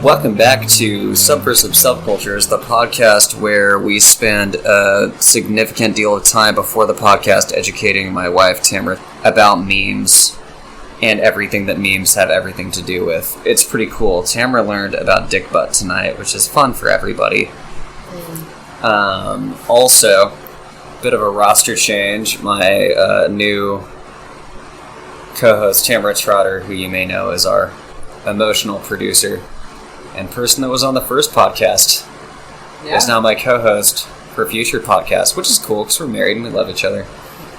Welcome back to Subversive Subcultures, the podcast where we spend a significant deal of time before the podcast educating my wife, Tamara, about memes and everything that memes have everything to do with. It's pretty cool. Tamara learned about dick butt tonight, which is fun for everybody. Also, bit of a roster change. My new co-host, Tamara Trotter, who you may know as our emotional producer and person that was on the first podcast, is now my co-host for future podcasts, which is cool because we're married and we love each other.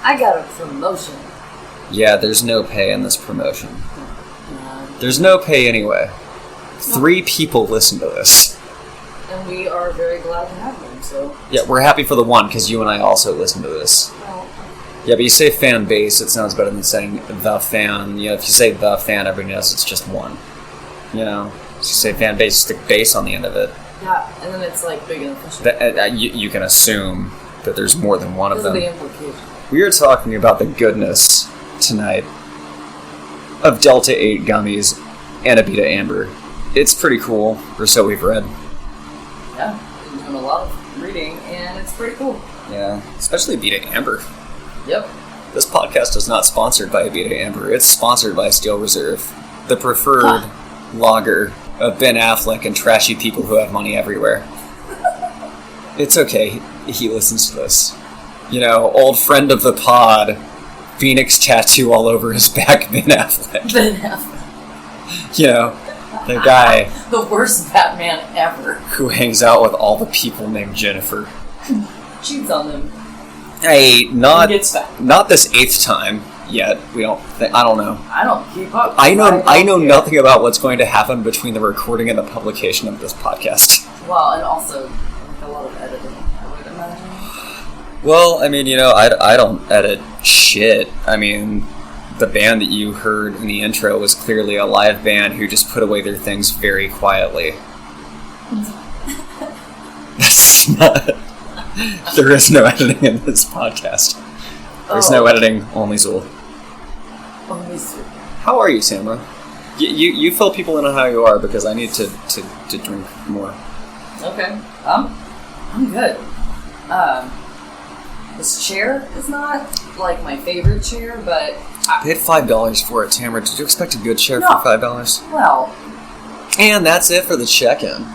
I got a promotion. Yeah, there's no pay in this promotion. There's no pay anyway. 3 people listen to this. And we are very glad to have them, so... Yeah, we're happy for the one, because you and I also listen to this. Well, yeah, but you say fan base, it sounds better than saying the fan. You know, if you say the fan, everybody knows it's just one. You know? If you say fan base, stick base on the end of it. yeah, and then it's like big and official. You can assume that there's more than one of them. Because of the implication. We are talking about the goodness tonight of Delta 8 gummies and Abita Amber. It's pretty cool, or so we've read. Yeah, we've been doing a lot of reading, and it's pretty cool. Yeah, especially Abita Amber. Yep. This podcast is not sponsored by Abita Amber. It's sponsored by Steel Reserve, the preferred lager of Ben Affleck and trashy people who have money everywhere. It's okay. He listens to this. You know, old friend of the pod, Phoenix tattoo all over his back, Ben Affleck. Ben Affleck. You know, the guy The worst Batman ever. who hangs out with all the people named Jennifer. Cheats on them. Hey, And gets fat. not this 8th time yet. I don't know. I don't keep up. I know nothing about what's going to happen between the recording and the publication of this podcast. Well, and also, like, a lot of editing, I would imagine. Well, I mean, you know, I don't edit shit. I mean, the band that you heard in the intro was clearly a live band who just put away their things very quietly. That's not... There is no editing in this podcast. There's no editing, only Zool. Only soup. How are you, Tamara? You fill people in on how you are because I need to drink more. Okay. I'm good. This chair is not, like, my favorite chair, but... I paid $5 for it, Tamara. Did you expect a good chair for $5? Well... And that's it for the check-in.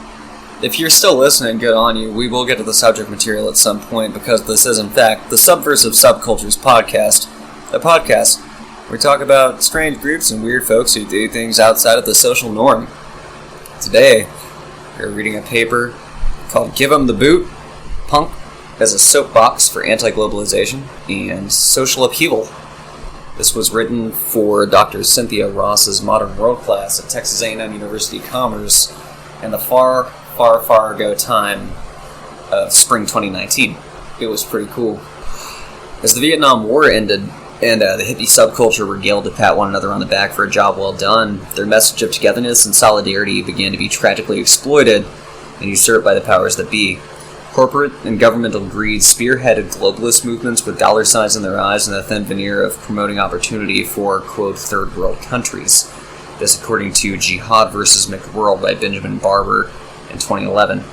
If you're still listening, good on you. We will get to the subject material at some point because this is, in fact, the Subversive Subcultures podcast. A podcast where we talk about strange groups and weird folks who do things outside of the social norm. Today, we're reading a paper called Give 'Em the Boot, Punk as a Soapbox for Anti-Globalization and Social Upheaval. This was written for Dr. Cynthia Ross's Modern World class at Texas A&M University Commerce in the far ago time of spring 2019. It was pretty cool. As the Vietnam War ended and the hippie subculture regaled to pat one another on the back for a job well done, their message of togetherness and solidarity began to be tragically exploited and usurped by the powers that be. Corporate and governmental greed spearheaded globalist movements with dollar signs in their eyes and a thin veneer of promoting opportunity for, quote, third world countries. This according to Jihad vs. McWorld by Benjamin Barber in 2011.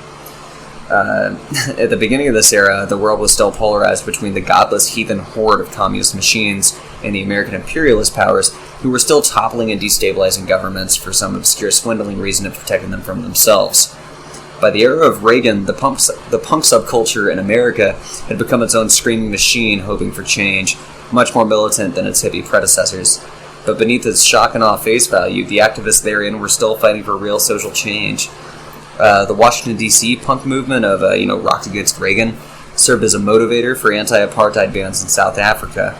At the beginning of this era, the world was still polarized between the godless heathen horde of communist machines and the American imperialist powers, who were still toppling and destabilizing governments for some obscure swindling reason of protecting them from themselves. By the era of Reagan, the punk subculture in America had become its own screaming machine hoping for change, much more militant than its hippie predecessors. But beneath its shock and awe face value, the activists therein were still fighting for real social change. The Washington, D.C. punk movement of, Rocked Against Reagan served as a motivator for anti-apartheid bands in South Africa.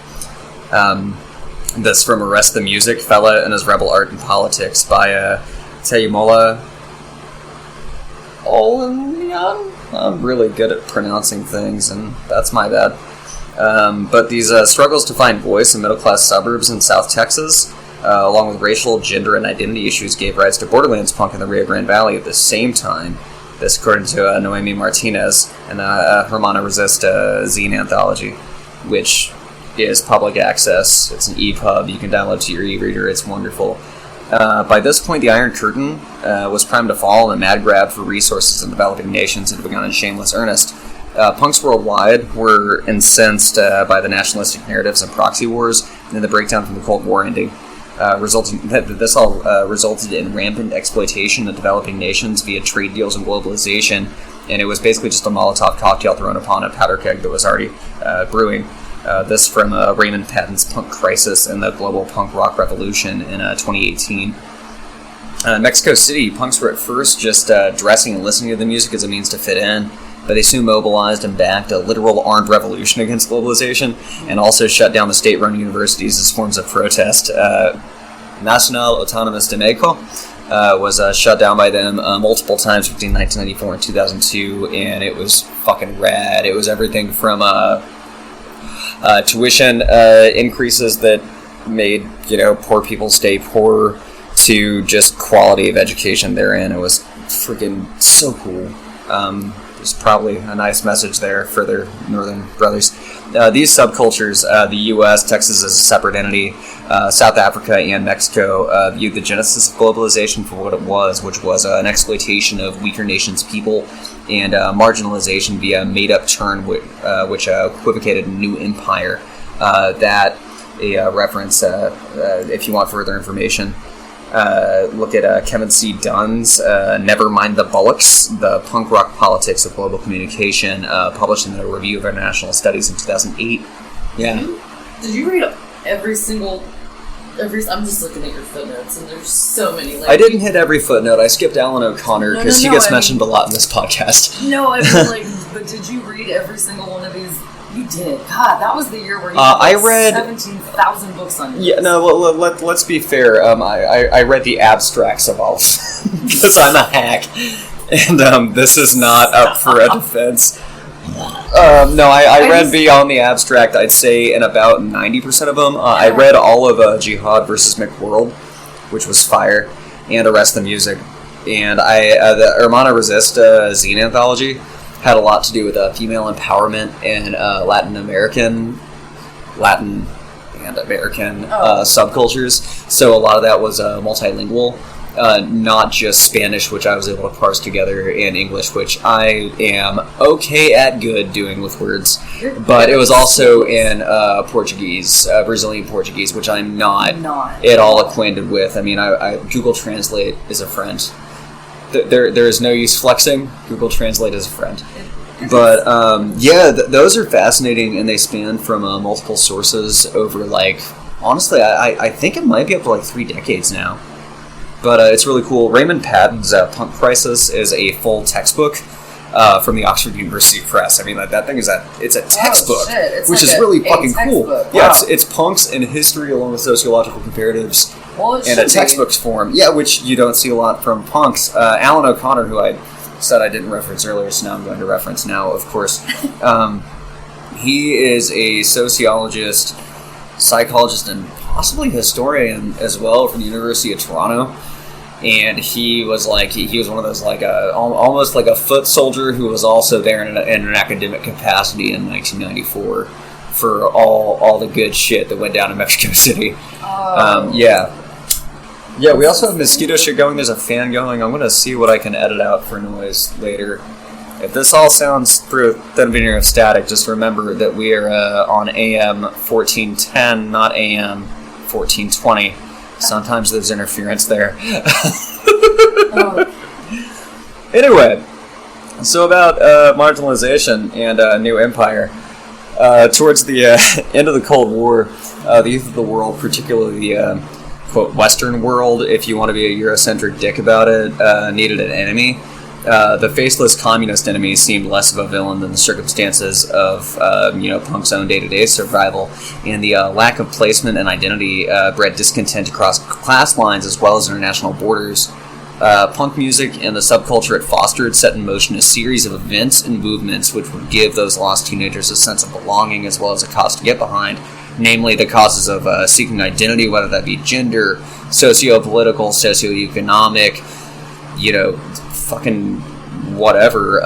This from Arrest the Music, Fella and His Rebel Art and Politics by Teyamola Olaniyan. I'm really good at pronouncing things, and that's my bad. But these struggles to find voice in middle-class suburbs in South Texas, along with racial, gender, and identity issues, gave rise to Borderlands punk in the Rio Grande Valley at the same time. This according to Noemi Martinez and Hermana Resist zine anthology, which is public access. It's an EPUB. You can download to your e-reader. It's wonderful. By this point, the Iron Curtain was primed to fall, and the mad grab for resources in developing nations had begun in shameless earnest. Punks worldwide were incensed by the nationalistic narratives and proxy wars, and the breakdown from the Cold War ending. This all resulted in rampant exploitation of developing nations via trade deals and globalization, and it was basically just a Molotov cocktail thrown upon a powder keg that was already brewing. This from Raymond Patton's Punk Crisis and the Global Punk Rock Revolution in 2018. In Mexico City, punks were at first just dressing and listening to the music as a means to fit in, but they soon mobilized and backed a literal armed revolution against globalization, and also shut down the state-run universities as forms of protest. Nacional Autonomous de Mexico was shut down by them multiple times between 1994 and 2002, and it was fucking rad. It was everything from tuition increases that made poor people stay poor to just quality of education therein. It was freaking so cool. There's probably a nice message there for their northern brothers. These subcultures, the U.S., Texas as a separate entity, South Africa, and Mexico viewed the genesis of globalization for what it was, which was an exploitation of weaker nations' people and marginalization via a made-up term which equivocated a new empire. That a reference, if you want further information. Look at Kevin C. Dunn's Never Mind the Bullocks, the Punk Rock Politics of Global Communication, published in the Review of International Studies in 2008. Yeah. Did you read every single... I'm just looking at your footnotes, and there's so many. I didn't hit every footnote. I skipped Alan O'Connor, because he gets mentioned a lot in this podcast. No, I mean, but did you read every single one of these? You did. God, that was the year where you read 17,000 books on this. Yeah, no, let's be fair. I read the abstracts of all of them, because I'm a hack, and this is not up for a defense. I read beyond the abstract, I'd say, in about 90% of them. I read all of Jihad vs. McWorld, which was fire, and Arrest the Music. And the Hermana Resist zine anthology had a lot to do with female empowerment and Latin and American subcultures. So a lot of that was multilingual. Not just Spanish, which I was able to parse together, and English, which I am okay at good doing with words. But it was also in Portuguese, Brazilian Portuguese, which I'm not at all acquainted with. I mean, I Google Translate is a friend. There is no use flexing. Google Translate is a friend. But, those are fascinating, and they span from multiple sources over, honestly, I think it might be up to 3 decades now. But it's really cool. Raymond Patton's Punk Crisis is a full textbook from the Oxford University Press. I mean, that thing is it's a textbook, which is really fucking cool. Wow. Yeah, it's punks and history along with sociological comparatives in a textbook's form. Yeah, which you don't see a lot from punks. Alan O'Connor, who I said I didn't reference earlier, so now I'm going to reference now, of course. He is a sociologist, psychologist, and possibly historian as well from the University of Toronto. And he was he was one of those almost like a foot soldier who was also there in an academic capacity in 1994 for all the good shit that went down in Mexico City. Yeah, we also have mosquito shit going. There's a fan going. I'm going to see what I can edit out for noise later. If this all sounds through a thin veneer of static, just remember that we are on AM 1410, not AM 1420. Sometimes there's interference there. Anyway, so about marginalization and new empire. Towards the end of the Cold War, the youth of the world, particularly the quote Western world, if you want to be a Eurocentric dick about it, needed an enemy. The faceless communist enemy seemed less of a villain than the circumstances of, punk's own day-to-day survival, and the lack of placement and identity bred discontent across class lines as well as international borders. Punk music and the subculture it fostered set in motion a series of events and movements which would give those lost teenagers a sense of belonging as well as a cause to get behind, namely the causes of seeking identity, whether that be gender, socio-political, socio-economic, fucking whatever.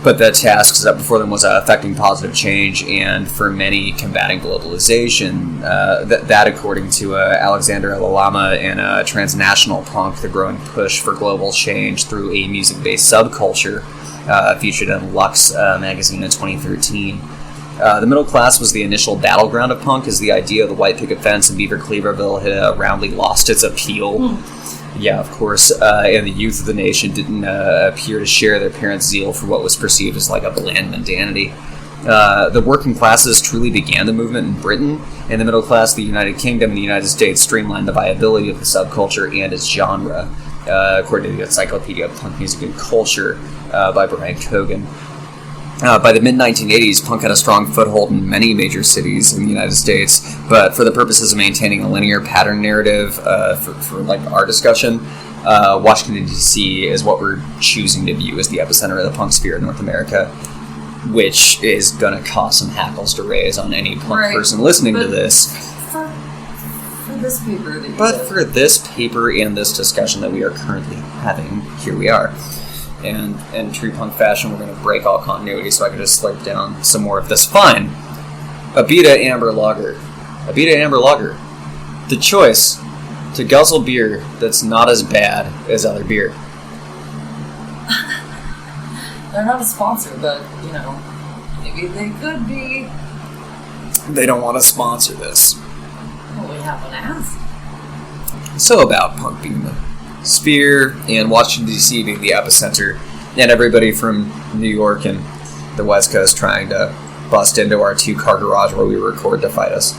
But the task set before them was affecting positive change, and for many, combating globalization. That according to Alexander Lalama and Transnational Punk, the growing push for global change through a music-based subculture, featured in Lux magazine in 2013. The middle class was the initial battleground of punk, as the idea of the white picket fence in Beaver Cleaverville had roundly lost its appeal. Yeah, of course, and the youth of the nation didn't appear to share their parents' zeal for what was perceived as like a bland mundanity. The working classes truly began the movement in Britain, and the middle class, the United Kingdom, and the United States streamlined the viability of the subculture and its genre, according to the Encyclopedia of Punk Music and Culture by Brian Cogan. By the mid-1980s, punk had a strong foothold in many major cities in the United States, but for the purposes of maintaining a linear pattern narrative for like our discussion, Washington, D.C. is what we're choosing to view as the epicenter of the punk sphere in North America, which is going to cause some hackles to raise on any punk person listening to this. For this paper for this paper and this discussion that we are currently having, here we are. And in true punk fashion, we're going to break all continuity, so I can just slurp down some more of this. Fine. Abita Amber Lager. Abita Amber Lager. The choice to guzzle beer that's not as bad as other beer. They're not a sponsor, but, you know, maybe they could be. They don't want to sponsor this. Well, we haven't asked. So about punk being the sphere and Washington, D.C. being the epicenter, and everybody from New York and the West Coast trying to bust into our two-car garage where we record to fight us.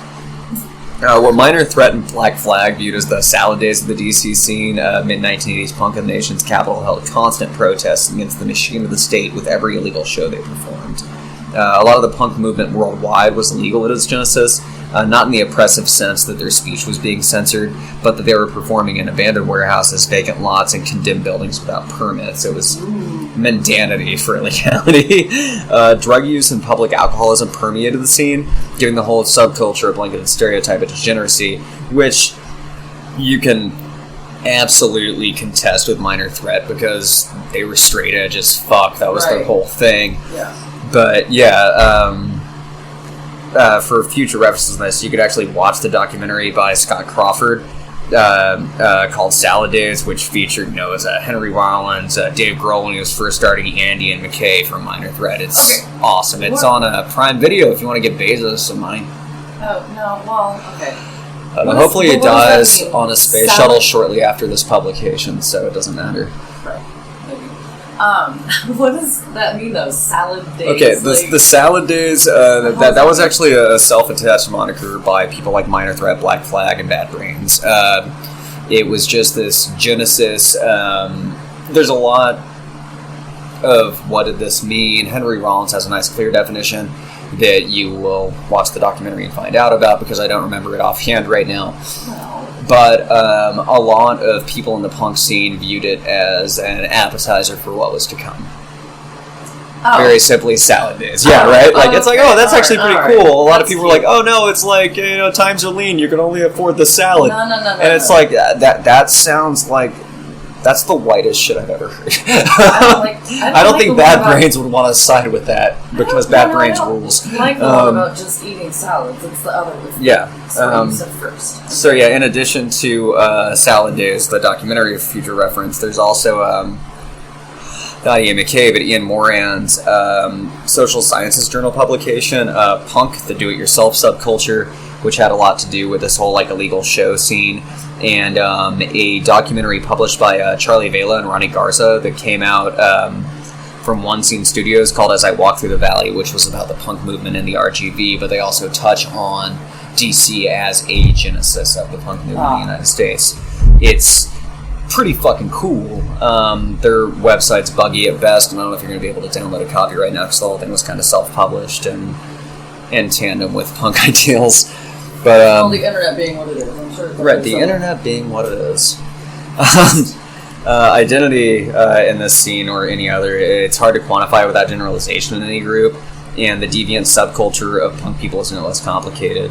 What Minor Threat and Black Flag viewed as the salad days of the D.C. scene, mid-1980s punk in the nation's capital held constant protests against the machine of the state with every illegal show they performed. A lot of the punk movement worldwide was illegal at its genesis, not in the oppressive sense that their speech was being censored, but that they were performing in abandoned warehouses, vacant lots, and condemned buildings without permits. It was mundanity for illegality. Drug use and public alcoholism permeated the scene, giving the whole subculture a blanketed stereotype of degeneracy, which you can absolutely contest with Minor Threat, because they were straight edge as fuck. That was their whole thing. Yeah. But for future references on this, you could actually watch the documentary by Scott Crawford called Salad Days, which featured Henry Rollins, Dave Grohl when he was first starting, Andy and McKay from Minor Threat. It's awesome. It's on Prime Video if you want to get Bezos some money. Oh, no, well, okay. Hopefully it dies on a space shuttle shortly after this publication, so it doesn't matter. Right. What does that mean, though? Salad Days? Okay, the Salad Days, that was actually a self-attached moniker by people like Minor Threat, Black Flag, and Bad Brains. It was just this genesis. There's a lot of what did this mean. Henry Rollins has a nice, clear definition that you will watch the documentary and find out about, because I don't remember it offhand right now. But a lot of people in the punk scene viewed it as an appetizer for what was to come. Oh. Very simply, Salad Days. Yeah, right? Like, it's like, that's actually pretty cool. A lot of people were like, oh, no, it's like, times are lean. You can only afford the salad. No. And it's like, that sounds like, that's the whitest shit I've ever heard. I don't think Bad Brains would want to side with that, because Bad Brains rules. I like the one about just eating salads. It's the other one. Yeah. You said first. So, yeah, in addition to Salad Days, the documentary of future reference, there's also, not Ian McKay, but Ian Moran's Social Sciences Journal publication, Punk, the Do-It-Yourself Subculture, which had a lot to do with this whole, illegal show scene, and a documentary published by Charlie Vela and Ronnie Garza that came out from One Scene Studios called As I Walk Through the Valley, which was about the punk movement in the RGV, but they also touch on DC as a genesis of the punk movement in the United States. It's pretty fucking cool. Their website's buggy at best, and I don't know if you're going to be able to download a copy right now, because the whole thing was kind of self-published and in tandem with punk ideals. But the internet being what it is, I'm sure. Right, the internet being what it is. Identity in this scene or any other, it's hard to quantify without generalization in any group, and the deviant subculture of punk people is no less complicated.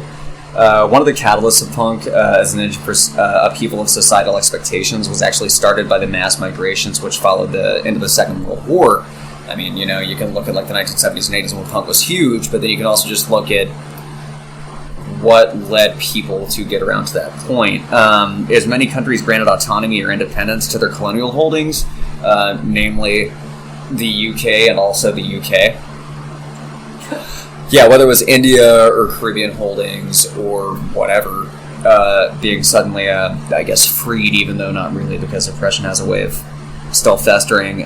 One of the catalysts of punk as an upheaval of societal expectations was actually started by the mass migrations which followed the end of the Second World War. I mean, you know, you can look at like the 1970s and 80s when punk was huge, but then you can also just look at what led people to get around to that point. As many countries granted autonomy or independence to their colonial holdings, namely the UK and also the UK. Yeah, whether it was India or Caribbean holdings or whatever, being suddenly, I guess, freed, even though not really, because oppression has a way of still festering.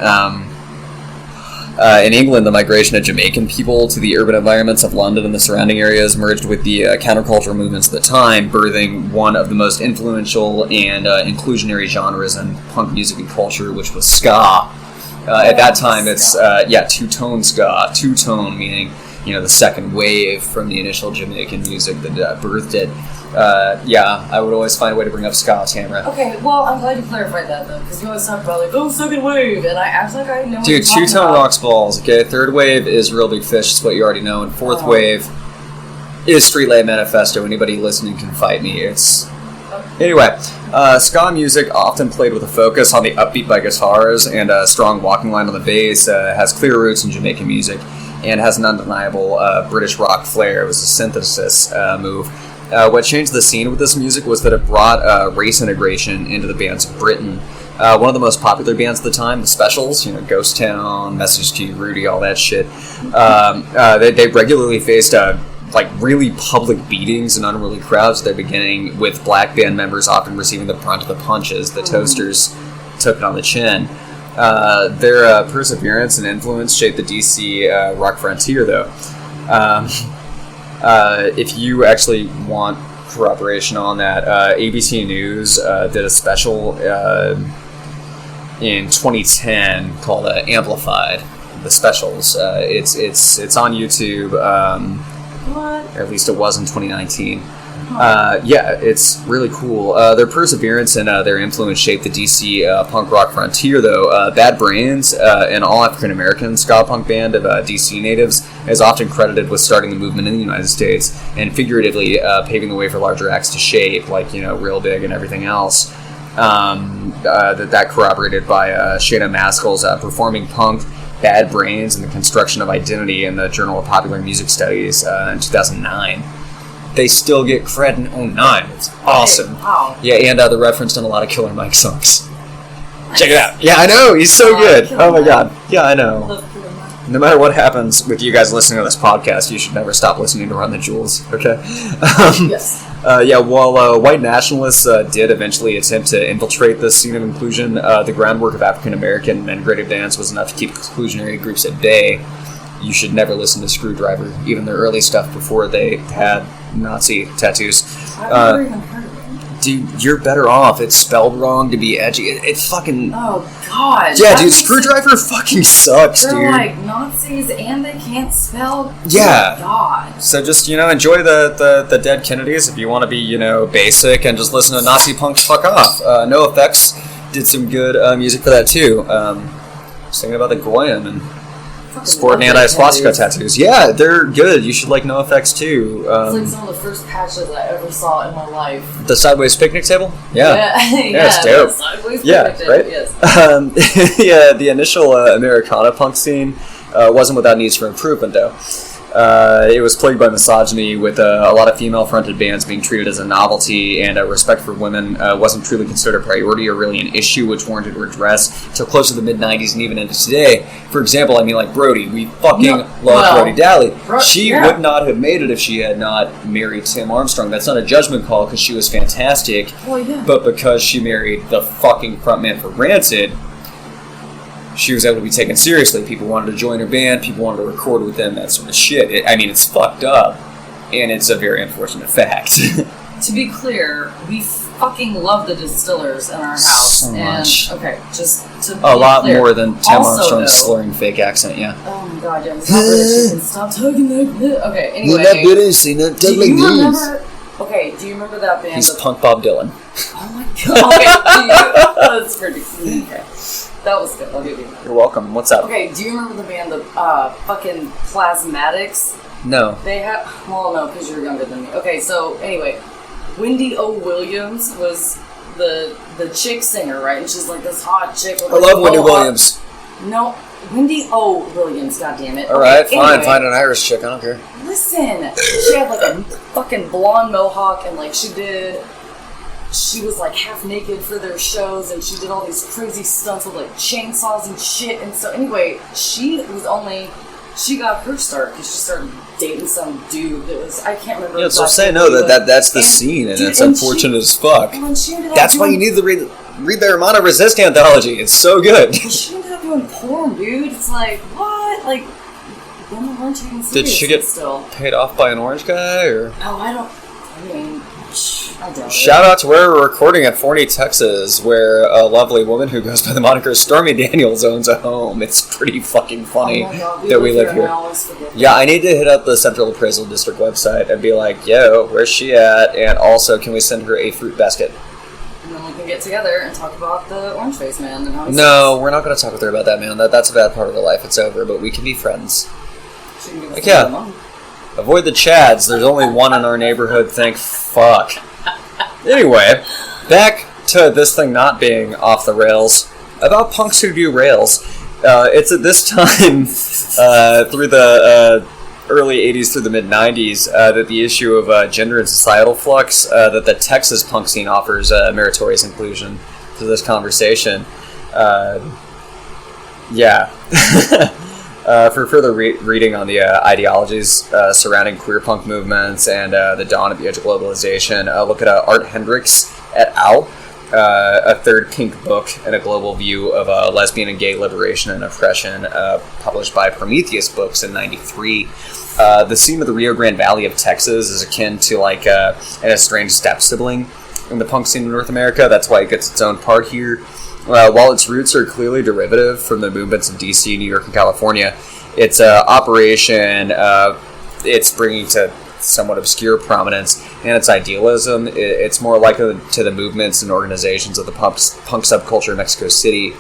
In England, the migration of Jamaican people to the urban environments of London and the surrounding areas merged with the countercultural movements of the time, birthing one of the most influential and inclusionary genres in punk music and culture, which was ska. At that time, it's two-tone ska. Two-tone meaning, you know, the second wave from the initial Jamaican music that birthed it. I would always find a way to bring up ska, Tamara. Okay, well, I'm glad you clarified that, though, because you always talk about, like, oh, second wave, and I act like I know what you're talking two-tone about. rocks balls, okay? Third wave is Real Big Fish, it's what you already know, and fourth wave is Street Light Manifesto. Anybody listening can fight me. It's... Anyway, ska music, often played with a focus on the upbeat by guitars and a strong walking line on the bass, has clear roots in Jamaican music, and has an undeniable British rock flair. It was a synthesis move. What changed the scene with this music was that it brought race integration into the bands of Britain. One of the most popular bands at the time, the Specials, you know, Ghost Town, Message to You, Rudy, all that shit, they regularly faced like really public beatings in unruly crowds at their beginning, with black band members often receiving the brunt of the punches. The Toasters took it on the chin. Their perseverance and influence shaped the DC rock frontier, though. If you actually want corroboration on that, ABC News did a special in 2010 called Amplified, The Specials. It's on YouTube. What? Or at least it was in 2019. It's really cool. Their perseverance and their influence shaped the DC punk rock frontier, though. Bad Brains, an all-African-American ska punk band of DC natives, is often credited with starting the movement in the United States and figuratively paving the way for larger acts to shape, like, you know, Real Big and everything else. That corroborated by Shana Maskell's Performing Punk, Bad Brains, and the Construction of Identity in the Journal of Popular Music Studies in 2009. They still get cred in 2009. It's awesome. Wow. Yeah, and the referenced in a lot of Killer Mike songs. Check it out. Yeah, I know. He's so good. Oh my god. Yeah, I know. No matter what happens with you guys listening to this podcast, you should never stop listening to Run the Jewels, okay? Yes. While white nationalists did eventually attempt to infiltrate the scene of inclusion, the groundwork of African-American and integrative dance was enough to keep exclusionary groups at bay. You should never listen to Screwdriver, even their early stuff before they had Nazi tattoos. I've never even heard of it. Dude, you're better off. It's spelled wrong to be edgy. It fucking... Oh, God. Yeah, dude, Screwdriver fucking sucks, They're dude. They're like Nazis and they can't spell... Yeah. Oh, God. So just, you know, enjoy the dead Kennedys if you want to be, you know, basic, and just listen to Nazi punk fuck off. NoFX did some good music for that, too. Singing about the Goyim and... sporting anti-swastika tattoos. Yeah, they're good. You should like NoFX too. It's like some of the first patches I ever saw in my life. The Sideways Picnic Table? Yeah. Yeah, it's dope. The Sideways Picnic Table, right? Yes. The initial Americana punk scene wasn't without needs for improvement, though. It was plagued by misogyny, with a lot of female-fronted bands being treated as a novelty, and respect for women wasn't truly considered a priority or really an issue which warranted redress until close to the mid-90s and even into today. For example, I mean, like Brody. We fucking love Brody Daly. She would not have made it if she had not married Tim Armstrong. That's not a judgment call, because she was fantastic, but because she married the fucking frontman for Rancid, she was able to be taken seriously. People wanted to join her band. People wanted to record with them, that sort of shit. It's fucked up, and it's a very unfortunate fact. To be clear, we fucking love the Distillers in our house. So much. Okay, just to be a lot clear. more than Tim Also, Armstrong's though, slurring fake accent, yeah. Oh my god, yeah. It's not British. You can stop talking like this. Okay, anyway. You're not British, you're not do talking you like remember... Okay, do you remember that band? He's punk Bob Dylan. Oh my god. Okay, that's pretty cool. Okay. That was good. I'll give you that. You're welcome. What's up? Okay, do you remember the band, the fucking Plasmatics? No. They have... Well, no, because you're younger than me. Okay, so, anyway. Wendy O. Williams was the chick singer, right? And she's like this hot chick. With I love Wendy Williams. No. Wendy Williams, goddammit. Alright, Okay, fine, anyway, find an Irish chick, I don't care. listen, she had like a fucking blonde mohawk, and like she was like half naked for their shows, and she did all these crazy stunts with like chainsaws and shit. And so anyway, she got her start because she started dating some dude that was, I can't remember. Yeah, so I'm exactly saying, who no, he was. that's the scene, and dude, it's unfortunate as fuck. And she ended up That's why you need to read the Hermana Resist anthology. It's so good. She ended up doing porn, dude. It's like, what? Like, women weren't taken seriously. Did she get still paid off by an orange guy, or? Oh, I doubt it. Shout out to where we're recording at Forney, Texas, where a lovely woman who goes by the moniker Stormy Daniels owns a home. It's pretty fucking funny that we live here. Yeah, I need to hit up the Central Appraisal District website and be like, yo, where's she at? And also, can we send her a fruit basket? And then we can get together and talk about the orange face man and how he No, we're not going to talk with her about that, man. That's a bad part of her life. It's over, but we can be friends. She can give us Like, yeah. Avoid the Chads. There's only one in our neighborhood, thank fuck. Anyway, back to this thing not being off the rails. About punks who do rails. It's at this time, through the early 80s through the mid-90s, that the issue of gender and societal flux, that the Texas punk scene offers meritorious inclusion to this conversation. Yeah. For further reading on the ideologies surrounding queer punk movements and the dawn of the Anti-Globalization, look at Art Hendricks et al., a third pink book and a global view of lesbian and gay liberation and oppression, published by Prometheus Books in '93. The scene of the Rio Grande Valley of Texas is akin to like an estranged step-sibling in the punk scene in North America. That's why it gets its own part here. While its roots are clearly derivative from the movements in DC, New York, and California, its operation, it's bringing to somewhat obscure prominence, and its idealism, it's more likely to the movements and organizations of the punk subculture in Mexico City.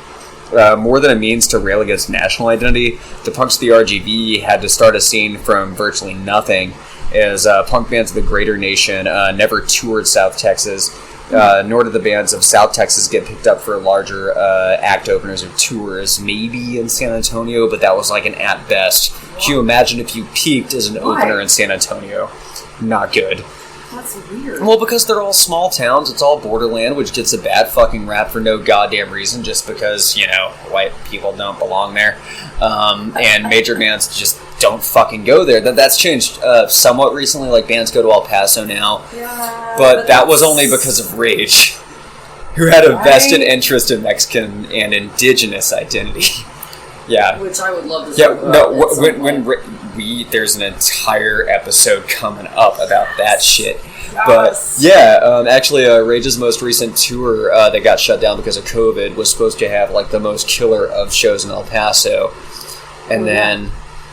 More than a means to rail against national identity, the punks of the RGV had to start a scene from virtually nothing, as punk bands of the greater nation never toured South Texas, nor did the bands of South Texas get picked up for larger act openers or tours, maybe in San Antonio, but that was like an at best. Can you imagine if you peaked as an opener in San Antonio? Not good. That's weird. Well, because they're all small towns, it's all borderland, which gets a bad fucking rap for no goddamn reason, just because, you know, white people don't belong there. And major bands just don't fucking go there. That's changed somewhat recently, like bands go to El Paso now. Yeah, but that was only because of Rage, who had a vested interest in Mexican and indigenous identity. Yeah. Which I would love to Yeah, talk about. no, there's an entire episode coming up about that shit. Yes. But yeah, actually, Rage's most recent tour that got shut down because of COVID was supposed to have like the most killer of shows in El Paso, and then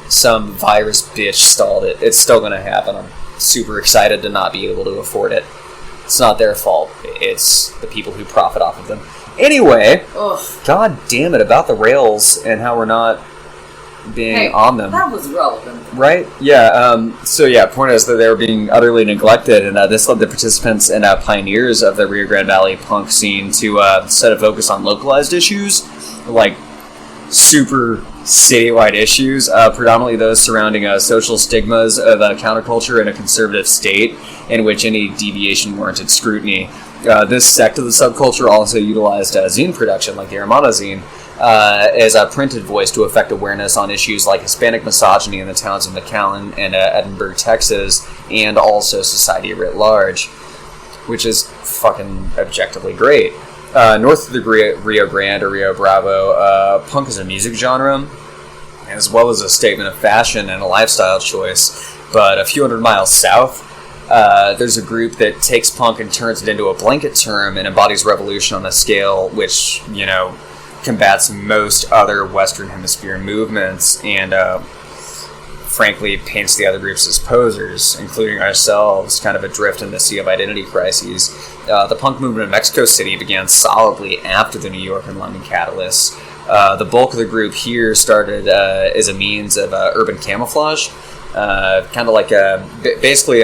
some virus bitch stalled it. It's still going to happen. I'm super excited to not be able to afford it. It's not their fault. It's the people who profit off of them. Anyway, god damn it, about the rails and how we're not being on them. That was relevant. Right? Yeah, so yeah, point is that they were being utterly neglected, and this led the participants and pioneers of the Rio Grande Valley punk scene to set a focus on localized issues, like super citywide issues, predominantly those surrounding social stigmas of counterculture in a conservative state, in which any deviation warranted scrutiny. This sect of the subculture also utilized zine production, like the Hermana zine, as a printed voice to affect awareness on issues like Hispanic misogyny in the towns of McAllen and Edinburgh, Texas, and also society writ large, which is fucking objectively great. North of the Rio Grande or Rio Bravo, punk is a music genre, as well as a statement of fashion and a lifestyle choice. But a few hundred miles south, there's a group that takes punk and turns it into a blanket term and embodies revolution on a scale which, you know, combats most other Western Hemisphere movements and, frankly, paints the other groups as posers, including ourselves, kind of adrift in the sea of identity crises. The punk movement in Mexico City began solidly after the New York and London catalysts. The bulk of the group here started as a means of urban camouflage, kind of like basically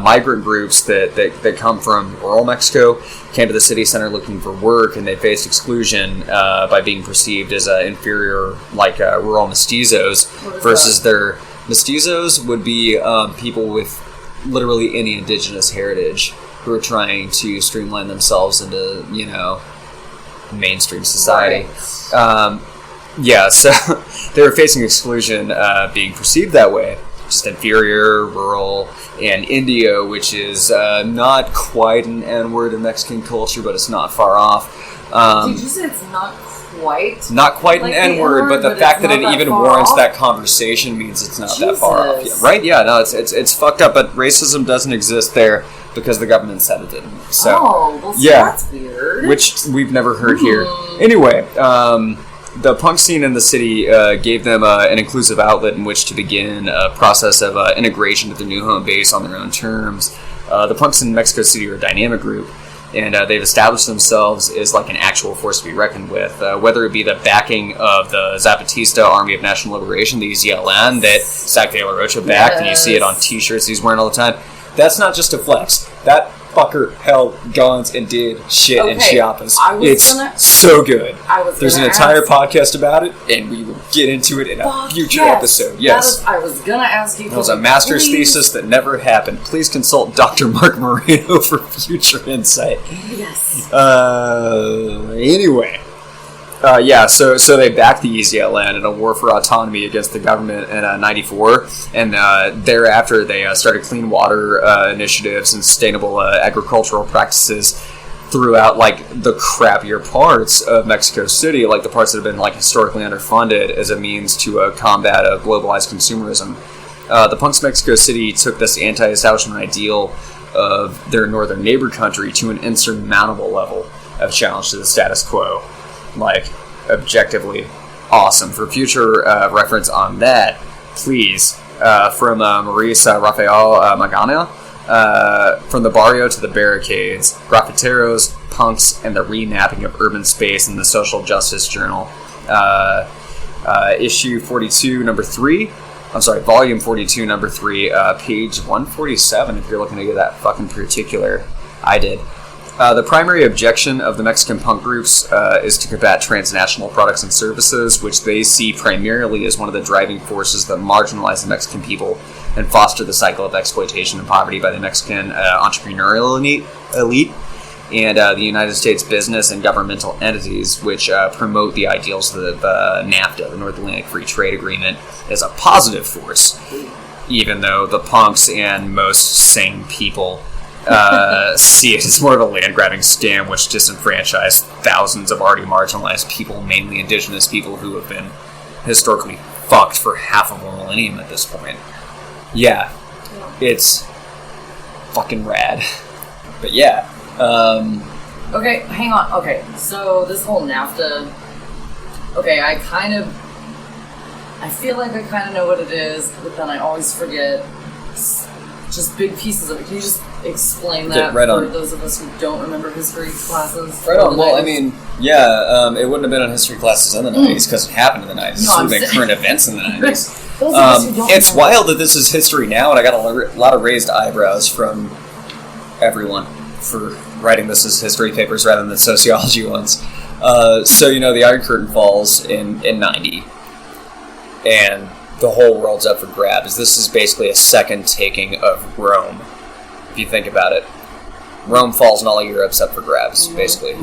migrant groups that come from rural Mexico, came to the city center looking for work, and they faced exclusion by being perceived as inferior, like rural mestizos, versus their mestizos would be people with literally any indigenous heritage who are trying to streamline themselves into, mainstream society. Right. So they were facing exclusion, being perceived that way. Just inferior, rural, and Indio, which is not quite an N-word in Mexican culture, but it's not far off. Did you say it's not quite? Not quite like an N-word, but the fact that it even warrants that conversation means it's not that far off. Yeah, right? Yeah, no, it's fucked up, but racism doesn't exist there because the government said it didn't. So, that's weird. Which we've never heard here. Anyway, the punk scene in the city gave them an inclusive outlet in which to begin a process of integration to their new home base on their own terms. The punks in Mexico City are a dynamic group, and they've established themselves as like an actual force to be reckoned with, whether it be the backing of the Zapatista Army of National Liberation, the EZLN, that Sac de la Rocha backed, and you see it on t-shirts he's wearing all the time. That's not just a flex. That fucker held guns and did shit in Chiapas. It's so good. There's an entire podcast about it, and we will get into it in a future episode. Yes. I was going to ask you. It was a master's thesis that never happened. Please consult Dr. Mark Moreno for future insight. Yes. Anyway. So they backed the EZLN in a war for autonomy against the government in 94, and thereafter they started clean water initiatives and sustainable agricultural practices throughout like the crappier parts of Mexico City, like the parts that have been like historically underfunded, as a means to combat globalized consumerism. The punks of Mexico City took this anti-establishment ideal of their northern neighbor country to an insurmountable level of challenge to the status quo. Like, objectively awesome. For future reference on that, please, from Maurice Rafael Magana, From the Barrio to the Barricades, Graffiteros, Punks, and the Remapping of Urban Space in the Social Justice Journal. Issue 42, number 3. I'm sorry, volume 42, number 3, page 147, if you're looking to get that fucking particular. I did. The primary objection of the Mexican punk groups is to combat transnational products and services, which they see primarily as one of the driving forces that marginalize the Mexican people and foster the cycle of exploitation and poverty by the Mexican entrepreneurial elite and the United States business and governmental entities, which promote the ideals of NAFTA, the North Atlantic Free Trade Agreement, as a positive force, even though the punks and most sane people see it as more of a land-grabbing scam which disenfranchised thousands of already marginalized people, mainly indigenous people who have been historically fucked for half of a millennium at this point. Yeah, it's fucking rad. But yeah. Okay, hang on. Okay, so this whole NAFTA... Okay, I feel like I kind of know what it is, but then I always forget just big pieces of it. Can you just explain that for those of us who don't remember history classes? Right on. Well, I mean, yeah, it wouldn't have been on history classes in the 90s because it happened in the 90s. It would have been current events in the 90s. It's wild that this is history now, and I got a lot of raised eyebrows from everyone for writing this as history papers rather than sociology ones. So, the Iron Curtain falls in 90, and the whole world's up for grabs. This is basically a second taking of Rome, if you think about it. Rome falls and all of Europe's up for grabs, basically,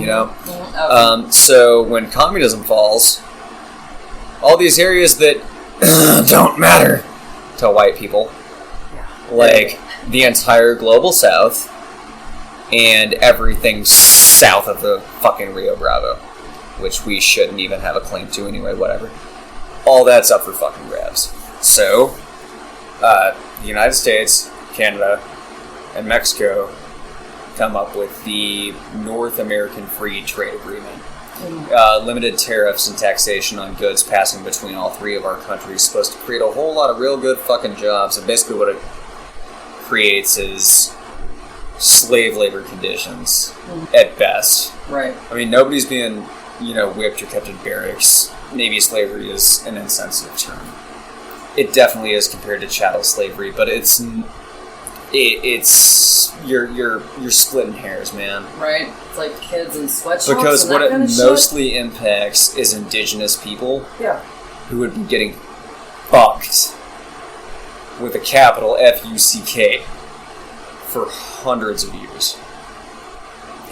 So when communism falls, all these areas that don't matter to white people, like the entire global south and everything south of the fucking Rio Bravo, which we shouldn't even have a claim to anyway, whatever. All that's up for fucking grabs. So, the United States, Canada, and Mexico come up with the North American Free Trade Agreement. Limited tariffs and taxation on goods passing between all three of our countries, supposed to create a whole lot of real good fucking jobs, and basically what it creates is slave labor conditions, at best. Right. I mean, nobody's being, whipped or kept in barracks. Maybe slavery is an insensitive term. it definitely is compared to chattel slavery, but it's you're splitting hairs, man. Right? It's like kids in sweatshops. Because and what that it kind of mostly impacts is indigenous people. Yeah. Who would be getting fucked with a capital F-U-C-K for hundreds of years.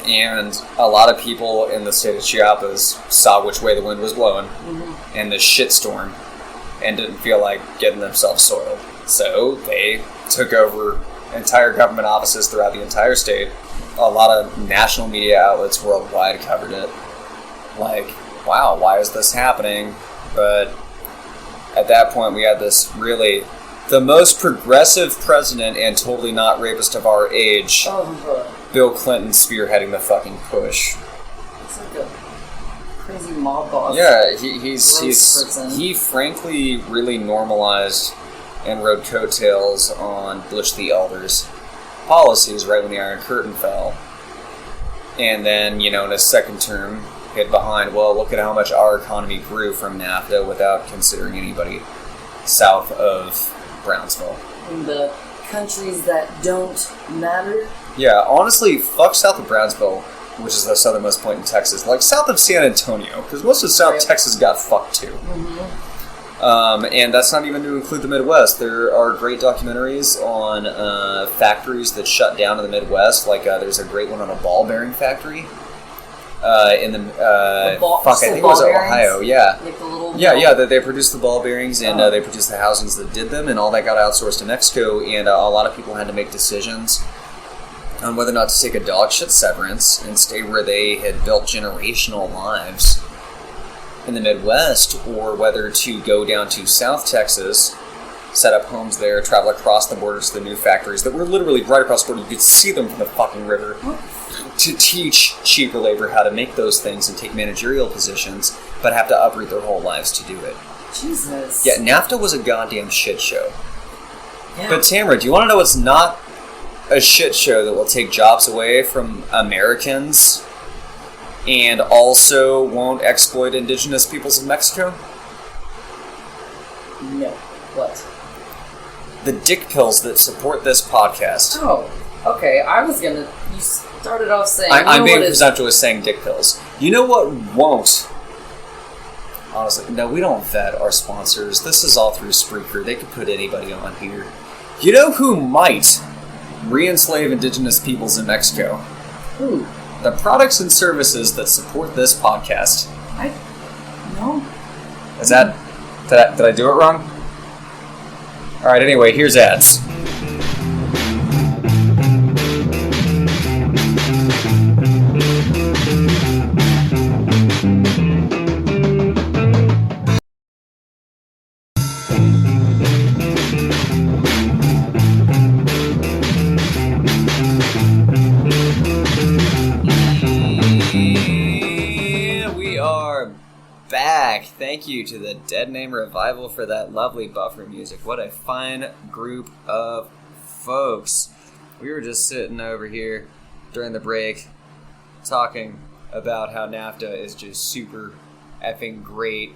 And a lot of people in the state of Chiapas saw which way the wind was blowing and the shitstorm and didn't feel like getting themselves soiled. So they took over entire government offices throughout the entire state. A lot of national media outlets worldwide covered it. Like, wow, why is this happening? But at that point, we had this really the most progressive president and totally not rapist of our age, Bill Clinton, spearheading the fucking push. It's like a crazy mob boss. Yeah, he frankly really normalized and rode coattails on Bush the Elder's policies right when the Iron Curtain fell. And then, in his second term, hid behind, well, look at how much our economy grew from NAFTA without considering anybody south of Brownsville. In the countries that don't matter? Yeah, honestly, fuck south of Brownsville, which is the southernmost point in Texas. Like, south of San Antonio, because most of South Texas got fucked too. And that's not even to include the Midwest. There are great documentaries on factories that shut down in the Midwest. Like, there's a great one on a ball bearing factory. In the I think it was Ohio. Yeah, like the little they produced the ball bearings and they produced the housings that did them, and all that got outsourced to Mexico. And a lot of people had to make decisions on whether or not to take a dog shit severance and stay where they had built generational lives in the Midwest, or whether to go down to South Texas, set up homes there, travel across the borders to the new factories that were literally right across the border. You could see them from the fucking river. To teach cheaper labor how to make those things and take managerial positions, but have to uproot their whole lives to do it. Jesus. Yeah, NAFTA was a goddamn shit show. Yeah. But Tamara, do you want to know what's not a shit show that will take jobs away from Americans and also won't exploit indigenous peoples of Mexico? No. What? The dick pills that support this podcast. Oh, okay. I was gonna... You started off saying... I'm being presumptuous saying dick pills. You know what won't? Honestly, no, we don't vet our sponsors. This is all through Spreaker. They could put anybody on here. You know who might re-enslave indigenous peoples in Mexico? Who? The products and services that support this podcast. No. Is that... Did I do it wrong? Alright, anyway, here's ads. Thank you to the Dead Name Revival for that lovely buffer music. What a fine group of folks. We were just sitting over here during the break talking about how NAFTA is just super effing great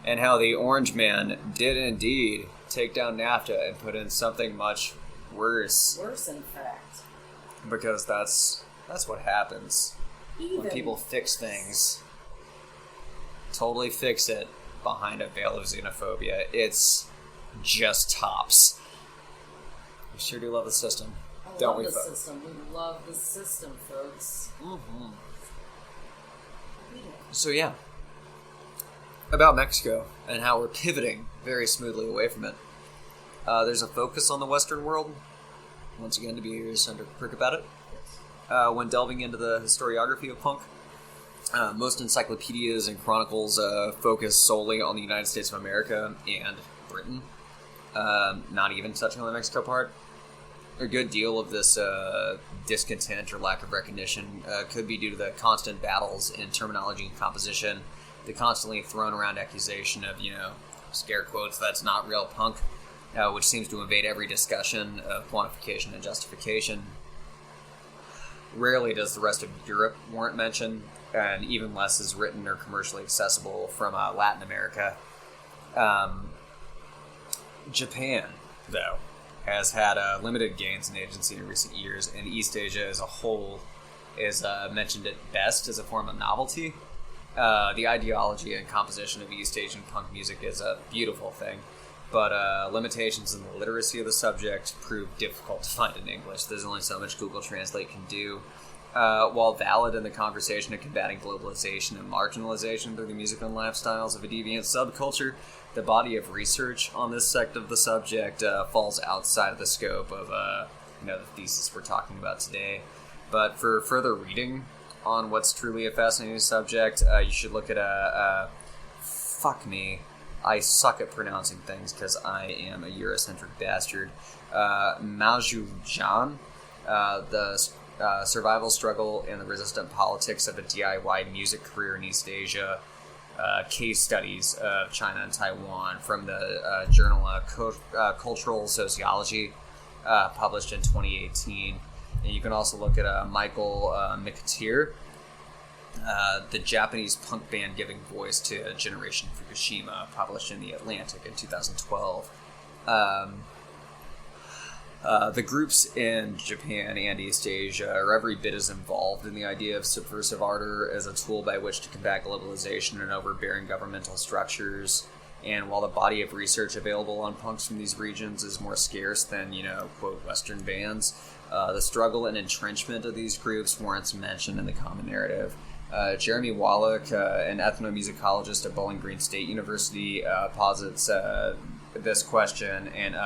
and how the Orange Man did indeed take down NAFTA and put in something much worse. Worse, in fact. Because that's what happens when people fix things. Totally fix it behind a veil of xenophobia. It's just tops. We sure do love the system, don't we, folks? System. We love the system, folks. Mm-hmm. So yeah, about Mexico and how we're pivoting very smoothly away from it. There's a focus on the Western world. Once again, to be ears under prick about it. When delving into the historiography of punk. Most encyclopedias and chronicles focus solely on the United States of America and Britain, not even touching on the Mexico part. A good deal of this discontent or lack of recognition could be due to the constant battles in terminology and composition, the constantly thrown around accusation of, scare quotes, that's not real punk, which seems to invade every discussion of quantification and justification. Rarely does the rest of Europe warrant mention, and even less is written or commercially accessible from Latin America. Japan, though, has had limited gains in agency in recent years, and East Asia as a whole is mentioned at best as a form of novelty. The ideology and composition of East Asian punk music is a beautiful thing, but limitations in the literacy of the subject prove difficult to find in English. There's only so much Google Translate can do. While valid in the conversation of combating globalization and marginalization through the music and lifestyles of a deviant subculture, the body of research on this sect of the subject falls outside of the scope of the thesis we're talking about today. But for further reading on what's truly a fascinating subject, you should look at fuck me, I suck at pronouncing things because I am a Eurocentric bastard. Mao Zedong, the survival struggle and the resistant politics of a DIY music career in East Asia, case studies of China and Taiwan, from the journal Cultural Sociology, published in 2018. And you can also look at Michael McAteer, the Japanese punk band giving voice to Generation Fukushima, published in The Atlantic in 2012. The groups in Japan and East Asia are every bit as involved in the idea of subversive ardor as a tool by which to combat globalization and overbearing governmental structures. And while the body of research available on punks from these regions is more scarce than, quote, Western bands, the struggle and entrenchment of these groups warrants mention in the common narrative. Jeremy Wallach, an ethnomusicologist at Bowling Green State University, posits this question in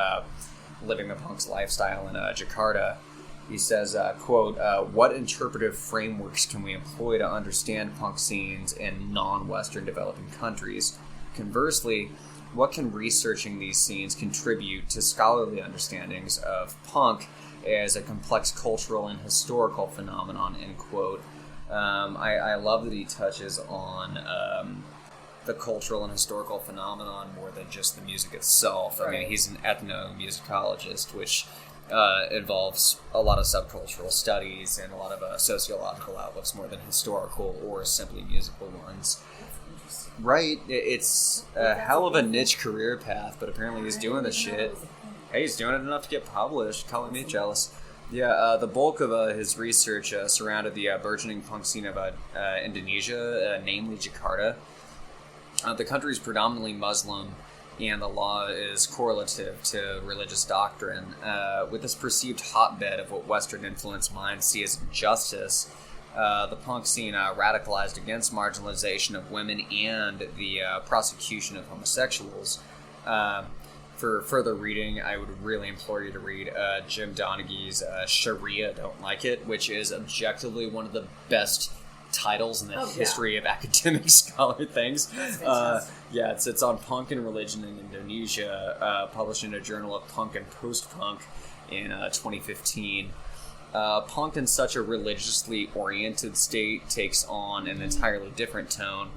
Living the Punk's Lifestyle in Jakarta. He says, quote, what interpretive frameworks can we employ to understand punk scenes in non-Western developing countries? Conversely, what can researching these scenes contribute to scholarly understandings of punk as a complex cultural and historical phenomenon, end quote. I love that he touches on the cultural and historical phenomenon more than just the music itself. Right. I mean, he's an ethnomusicologist, which involves a lot of subcultural studies and a lot of sociological outlooks more than historical or simply musical ones. Right, it's a hell of a niche career path, but apparently he's doing the shit. Hey, he's doing it enough to get published. Calling me jealous. Yeah, the bulk of his research surrounded the burgeoning punk scene of Indonesia, namely Jakarta. The country is predominantly Muslim, and the law is correlative to religious doctrine. With this perceived hotbed of what Western-influenced minds see as injustice, the punk scene radicalized against marginalization of women and the prosecution of homosexuals. For further reading, I would really implore you to read Jim Donaghy's Sharia Don't Like It, which is objectively one of the best titles in the history of academic scholar things. It's on punk and religion in Indonesia, published in a journal of punk and post-punk in 2015. Punk in such a religiously oriented state takes on an entirely different tone,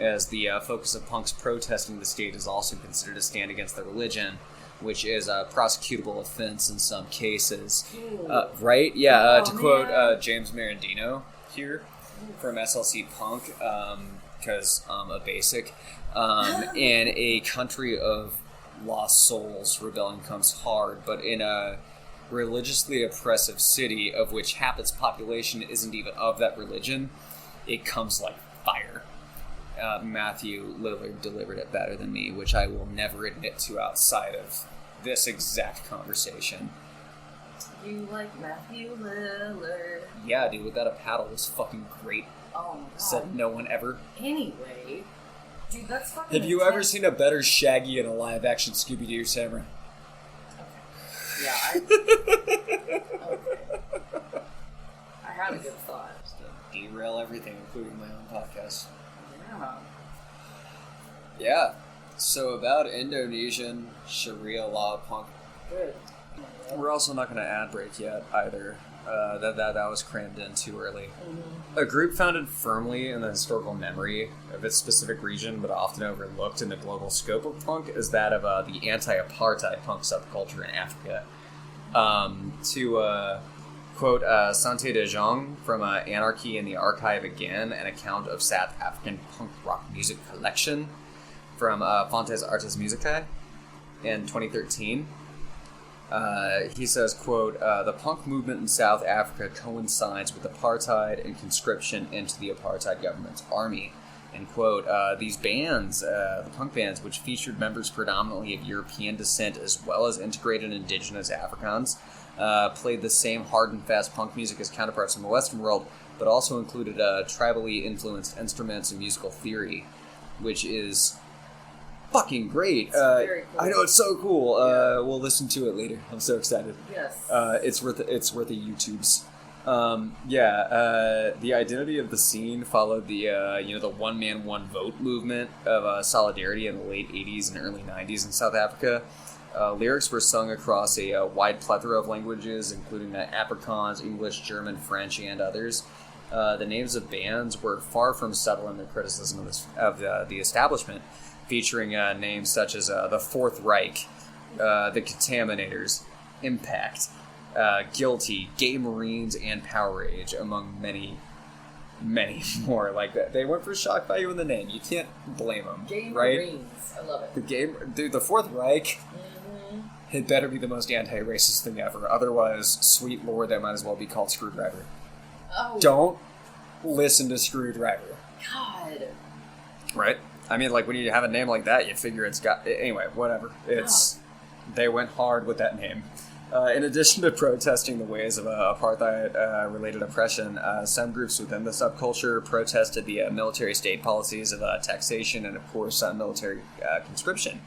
as the focus of punk's protesting the state is also considered a stand against the religion, which is a prosecutable offense in some cases. Right? Yeah, to quote James Marandino here from SLC Punk, because I'm a basic, in a country of lost souls, rebellion comes hard, but in a religiously oppressive city of which half its population isn't even of that religion, it comes like fire. Matthew Lillard delivered it better than me, which I will never admit to outside of this exact conversation. You like Matthew Lillard? Yeah, dude, Without a Paddle was fucking great. Oh my god. Said no one ever. Anyway, dude, that's fucking Have you ever seen a better Shaggy in a live-action Scooby-Doo, Samurai? Yeah, okay. I had a good thought. Just to derail everything, including my own podcast. Yeah. So about Indonesian Sharia law punk. Good. We're also not going to ad break yet either. That was crammed in too early. Mm-hmm. A group founded firmly in the historical memory of its specific region, but often overlooked in the global scope of punk, is that of the anti-apartheid punk subculture in Africa. To quote Sante de Jong from Anarchy in the Archive Again, an account of South African punk rock music collection from Fontes Artes Musicae. in 2013. He says, quote, the punk movement in South Africa coincides with apartheid and conscription into the apartheid government's army. End quote. These bands, the punk bands, which featured members predominantly of European descent as well as integrated indigenous Afrikaans, played the same hard and fast punk music as counterparts in the Western world, but also included tribally influenced instruments and musical theory, which is fucking great. Very cool. I know, it's so cool. We'll listen to it later. I'm so excited. Yes. It's worth a YouTubes. The identity of the scene followed the the one man one vote movement of solidarity in the late 80s and early 90s in South Africa. Lyrics were sung across a wide plethora of languages, including Afrikaans, English, German, French, and others. The names of bands were far from subtle in their criticism of the establishment, featuring names such as the Fourth Reich, the Contaminators, Impact, Guilty, Gay Marines, and Power Age, among many, many more. Like, they went for shock value in the name. You can't blame them, Gay right? Marines, I love it. The Fourth Reich, it better be the most anti-racist thing ever. Otherwise, sweet lord, that might as well be called Screwdriver. Oh. Don't listen to Screwdriver. God. Right? I mean, like, when you have a name like that, you figure it's got... Anyway, whatever. They went hard with that name. In addition to protesting the ways of apartheid-related oppression, some groups within the subculture protested the military state policies of taxation and, of course, military conscription.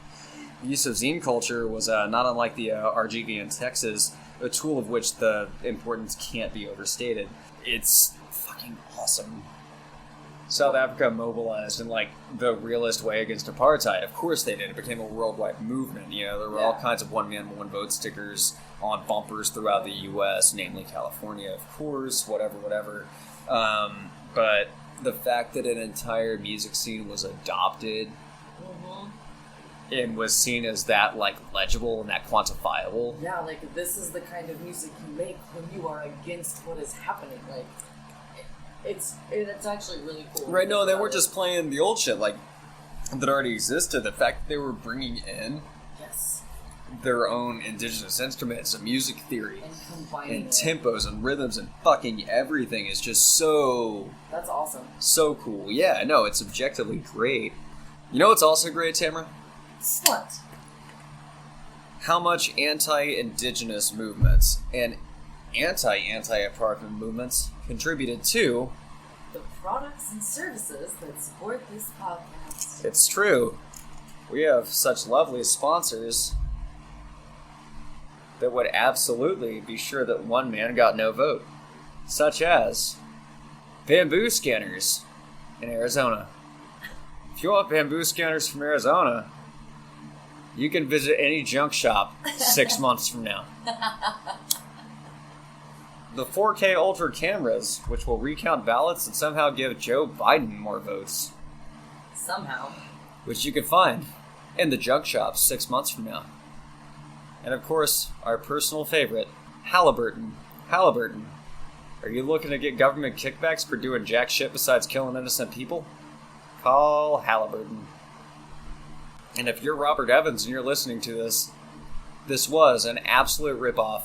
The use of zine culture was not unlike the RGV in Texas, a tool of which the importance can't be overstated. It's fucking awesome. South Africa mobilized in, like, the realist way against apartheid. Of course they did. It became a worldwide movement. There were all kinds of one-man, one-vote stickers on bumpers throughout the U.S., namely California, of course, whatever. But the fact that an entire music scene was adopted and was seen as that, like, legible and that quantifiable. Yeah, like, this is the kind of music you make when you are against what is happening. Like, it's actually really cool. Right, no, they weren't just playing the old shit, like, that already existed. The fact that they were bringing in their own indigenous instruments and music theory and combining tempos and rhythms and fucking everything is just so... That's awesome. So cool. Yeah, no, it's objectively great. You know what's also great, Tamara? What? How much anti-indigenous movements and anti-apartheid movements contributed to the products and services that support this podcast. It's true. We have such lovely sponsors that would absolutely be sure that one man got no vote, such as bamboo scanners in Arizona. If you want bamboo scanners from Arizona, you can visit any junk shop 6 months from now. The 4K Ultra cameras, which will recount ballots and somehow give Joe Biden more votes. Somehow. Which you can find in the junk shops 6 months from now. And of course, our personal favorite, Halliburton. Halliburton. Are you looking to get government kickbacks for doing jack shit besides killing innocent people? Call Halliburton. And if you're Robert Evans and you're listening to this was an absolute ripoff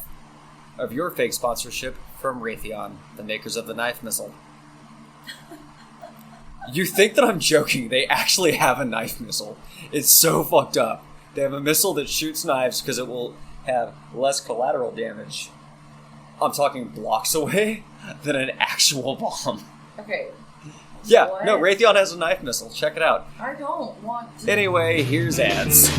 of your fake sponsorship from Raytheon, the makers of the knife missile. You think that I'm joking? They actually have a knife missile. It's so fucked up. They have a missile that shoots knives because it will have less collateral damage. I'm talking blocks away than an actual bomb. Okay. Yeah, what? no, Raytheon has a knife missile. Check it out. I don't want to. Anyway, here's ads.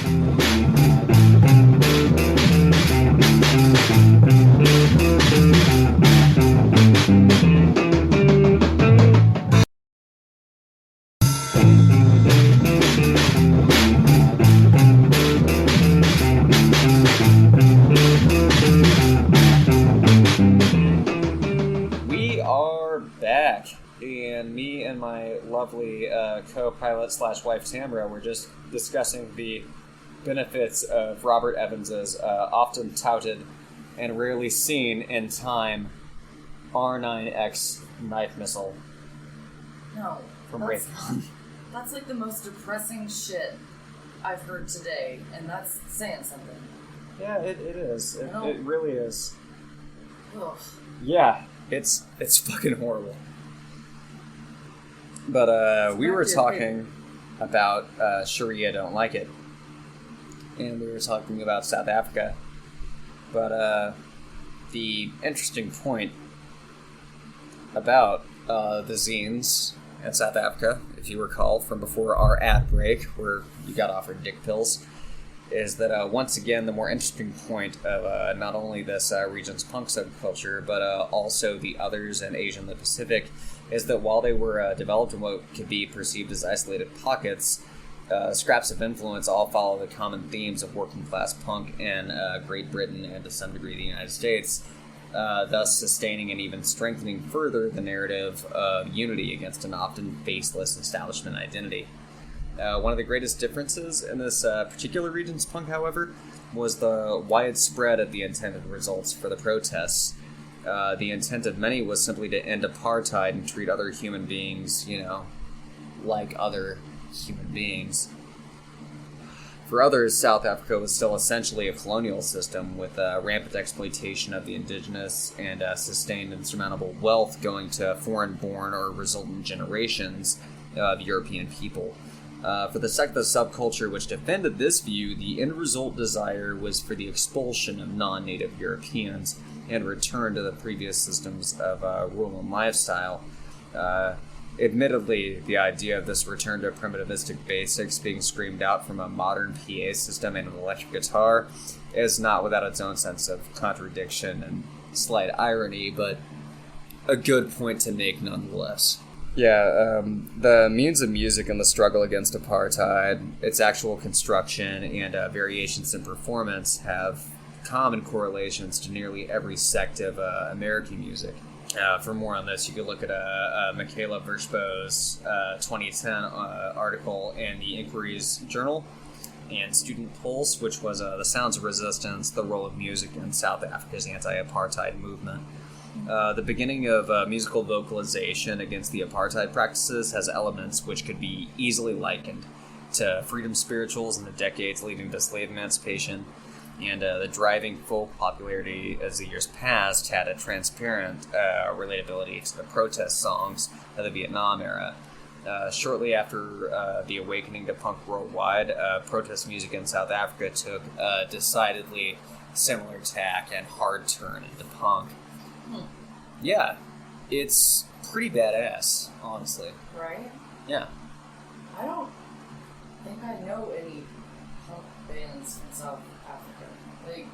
We are back. And me and my lovely co-pilot / wife Tamara were just discussing the benefits of Robert Evans's often touted and rarely seen in time R9X knife missile. No. From Raytheon. That's like the most depressing shit I've heard today, and that's saying something. Yeah, it is. It really is. Ugh. Yeah, it's fucking horrible. But we were talking about Sharia don't like it. And we were talking about South Africa. But the interesting point about the zines in South Africa, if you recall from before our ad break, where you got offered dick pills, is that once again the more interesting point of not only this region's punk subculture, but also the others in Asia and the Pacific, is that while they were developed in what could be perceived as isolated pockets, scraps of influence all follow the common themes of working class punk in Great Britain and to some degree the United States, thus sustaining and even strengthening further the narrative of unity against an often faceless establishment identity. One of the greatest differences in this particular region's punk, however, was the widespread of the intended results for the protests. The intent of many was simply to end apartheid and treat other human beings, like other human beings. For others, South Africa was still essentially a colonial system with rampant exploitation of the indigenous and sustained insurmountable wealth going to foreign-born or resultant generations of European people. For the sect of the subculture which defended this view, the end result desire was for the expulsion of non-native Europeans and return to the previous systems of rule and lifestyle. Admittedly, the idea of this return to primitivistic basics being screamed out from a modern PA system and an electric guitar is not without its own sense of contradiction and slight irony, but a good point to make nonetheless. Yeah, the means of music and the struggle against apartheid, its actual construction, and variations in performance have common correlations to nearly every sect of American music. For more on this, you could look at Michaela Vershbo's 2010 article in the Inquiry's Journal and Student Pulse, which was The Sounds of Resistance, the Role of Music in South Africa's Anti-Apartheid Movement. The beginning of musical vocalization against the apartheid practices has elements which could be easily likened to freedom spirituals in the decades leading to slave emancipation, and the driving folk popularity as the years passed had a transparent relatability to the protest songs of the Vietnam era. Shortly after the awakening to punk worldwide, protest music in South Africa took a decidedly similar tack and hard turn into punk. Yeah, it's pretty badass, honestly. Right? Yeah. I don't think I know any punk bands from South Africa. Like,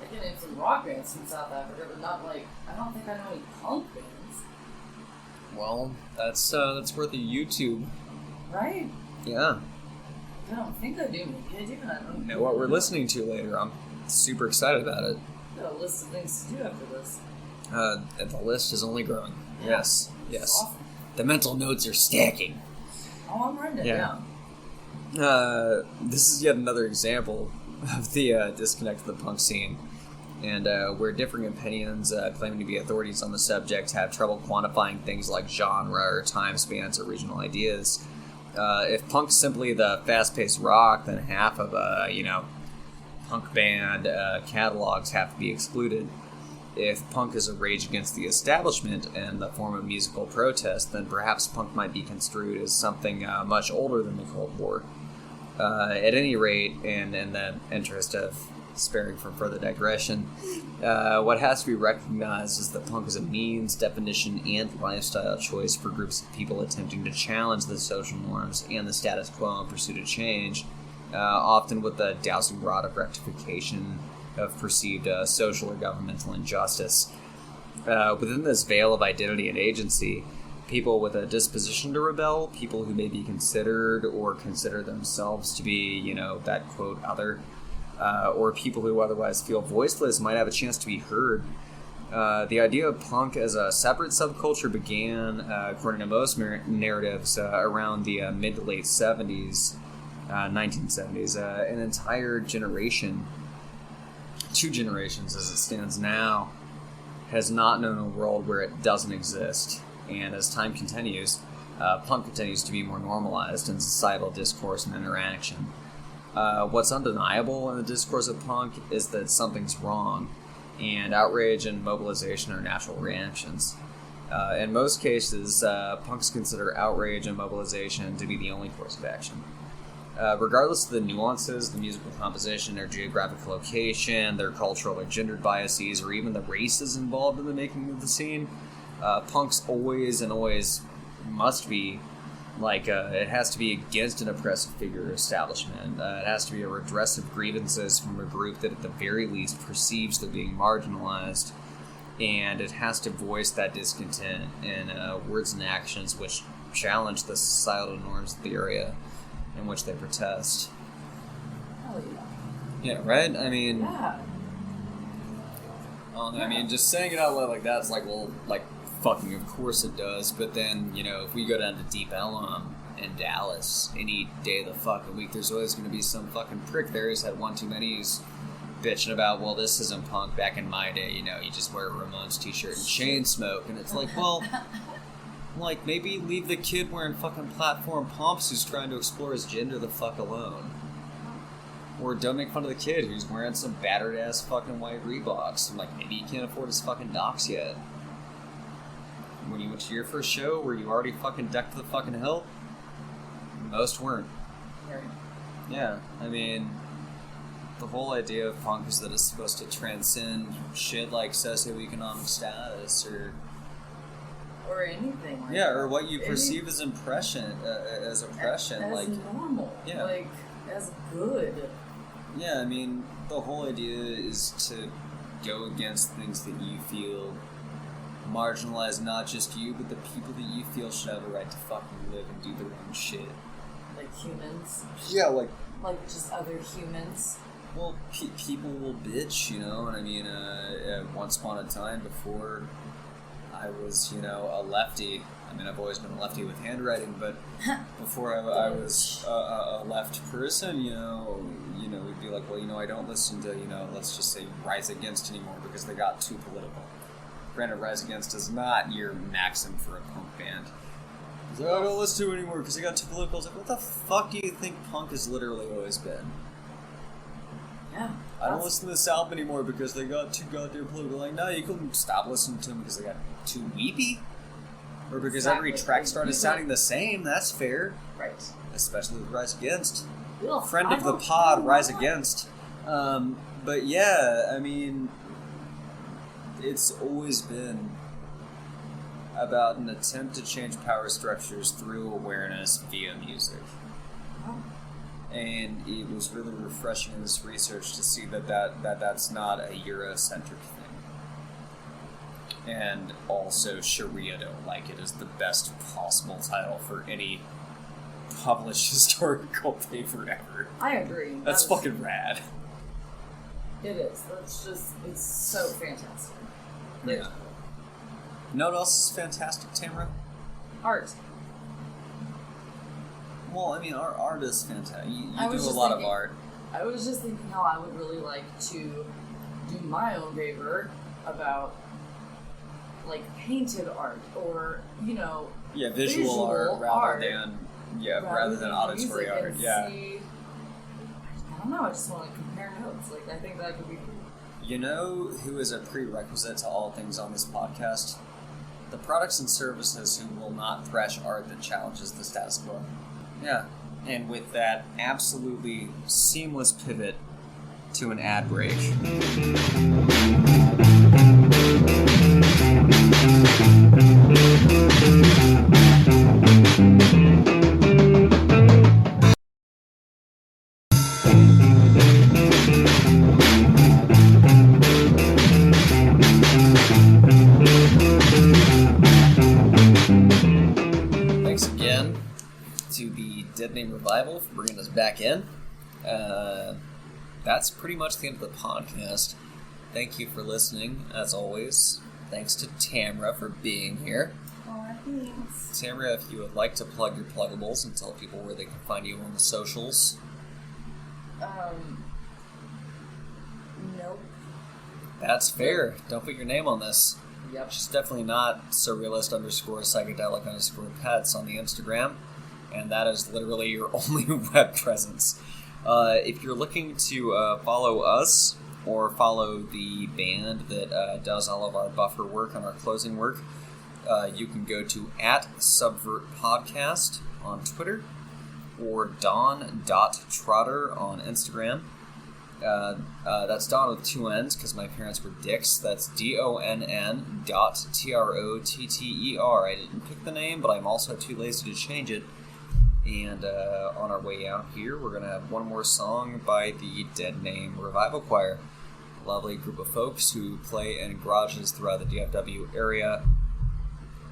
I can name some rock bands from South Africa, but not I don't think I know any punk bands. Well, that's worth a YouTube. Right? Yeah. I don't think I do. Maybe I do, and I don't know what we're listening to later. I'm super excited about it. Got a list of things to do after this. The list is only growing. Yeah. Yes. Awesome. The mental notes are stacking. Oh, I'm writing it down. This is yet another example of the disconnect of the punk scene, and where differing opinions claiming to be authorities on the subject have trouble quantifying things like genre or time spans or regional ideas. If punk's simply the fast-paced rock, then half of punk band catalogs have to be excluded. If punk is a rage against the establishment and the form of musical protest, then perhaps punk might be construed as something much older than the Cold War. At any rate, and in the interest of sparing from further digression, what has to be recognized is that punk is a means, definition, and lifestyle choice for groups of people attempting to challenge the social norms and the status quo in pursuit of change, often with the dousing rod of rectification of perceived social or governmental injustice. Within this veil of identity and agency, people with a disposition to rebel, people who may be considered or consider themselves to be, that quote, other, or people who otherwise feel voiceless might have a chance to be heard. The idea of punk as a separate subculture began, according to most narratives, around the mid to late 70s, 1970s. An entire generation, 2 generations as it stands now, has not known a world where it doesn't exist. And as time continues, punk continues to be more normalized in societal discourse and interaction. What's undeniable in the discourse of punk is that something's wrong, and outrage and mobilization are natural reactions. In most cases, punks consider outrage and mobilization to be the only course of action. Regardless of the nuances, the musical composition, their geographic location, their cultural or gendered biases, or even the races involved in the making of the scene, punks always and always must be it has to be against an oppressive figure or establishment. It has to be a redress of grievances from a group that at the very least perceives they're being marginalized, and it has to voice that discontent in words and actions which challenge the societal norms of the area in which they protest. Hell yeah. Yeah, right? I mean... Yeah. I mean, just saying it out loud like that is like, well, like, fucking of course it does, but then, you know, if we go down to Deep Ellum in Dallas, any day of the fucking week, there's always going to be some fucking prick there who's had one too many who's bitching about, well, this isn't punk. Back in my day, you know, you just wear a Ramones t-shirt and chain smoke, and it's like, well... Like, maybe leave the kid wearing fucking platform pumps who's trying to explore his gender the fuck alone. Or don't make fun of the kid who's wearing some battered-ass fucking white Reeboks. And, like, maybe he can't afford his fucking docs yet. When you went to your first show, were you already fucking decked to the fucking hilt? Most weren't. Right. Yeah, I mean... The whole idea of punk is that it's supposed to transcend shit like socioeconomic status, or anything like yeah, that. or what you perceive as oppression, as like normal, yeah, like as good. Yeah, I mean, the whole idea is to go against things that you feel marginalize not just you, but the people that you feel should have a right to fucking live and do their own shit. Like humans. Yeah, like just other humans. Well, people will bitch, you know, and I mean, once upon a time before I was, you know, a lefty. I mean, I've always been a lefty with handwriting, but before I was a left person, you know, we'd be like, well, you know, I don't listen to, you know, let's just say Rise Against anymore because they got too political. Granted, Rise Against is not your maxim for a punk band. Like, I don't listen to it anymore because they got too political. I was like, what the fuck do you think punk has literally always been? Yeah. I don't listen to this album anymore because they got too goddamn political. Like, no, you couldn't stop listening to them because they got too weepy? Or because every track started sounding the same. That's fair. Right. Especially with Rise Against. Ugh, Friend of the pod, Rise Against. But yeah, I mean, it's always been about an attempt to change power structures through awareness via music. Oh. And it was really refreshing in this research to see that's not a Eurocentric thing. And also, Sharia don't like it as the best possible title for any published historical paper ever. I agree. That's fucking rad. It is. It's so fantastic. Yeah. You know what else is fantastic, Tamara? Art. Well, I mean, our art is fantastic. You do a was lot of art. I was just thinking how I would really like to do my own paper about, like, painted art or, you know, visual art rather than auditory art. Yeah. See, I don't know. I just want to compare notes. Like, I think that could be cool. You know who is a prerequisite to all things on this podcast? The products and services who will not thrash art that challenges the status quo. Yeah. And with that absolutely seamless pivot to an ad break. Thanks again to the Dead Name Revival for bringing us back in. That's pretty much the end of the podcast. Thank you for listening, as always. Thanks to Tamara for being here. Oh, thanks. Tamara, if you would like to plug your pluggables and tell people where they can find you on the socials. Nope. That's fair. Don't put your name on this. Yep. She's definitely not surrealist_psychedelic_pets on the Instagram. And that is literally your only web presence. If you're looking to follow us or follow the band that does all of our buffer work and our closing work, you can go to @SubvertPodcast on Twitter or Don.Trotter on Instagram. That's Don with 2 N's because my parents were dicks. That's DONN.TROTTER. I didn't pick the name, but I'm also too lazy to change it. And on our way out here, we're going to have one more song by the Dead Name Revival Choir. Lovely group of folks who play in garages throughout the DFW area.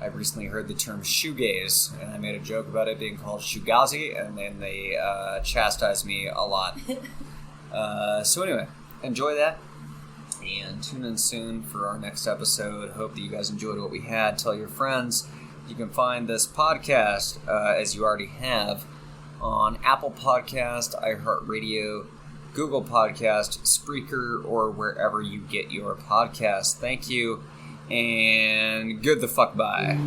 I've recently heard the term shoegaze, and I made a joke about it being called shoegazi, and then they chastised me a lot. So anyway, enjoy that, and tune in soon for our next episode. Hope that you guys enjoyed what we had. Tell your friends. You can find this podcast, as you already have, on Apple Podcast, iHeartRadio, Google Podcast, Spreaker, or wherever you get your podcasts. Thank you, and good the fuck bye.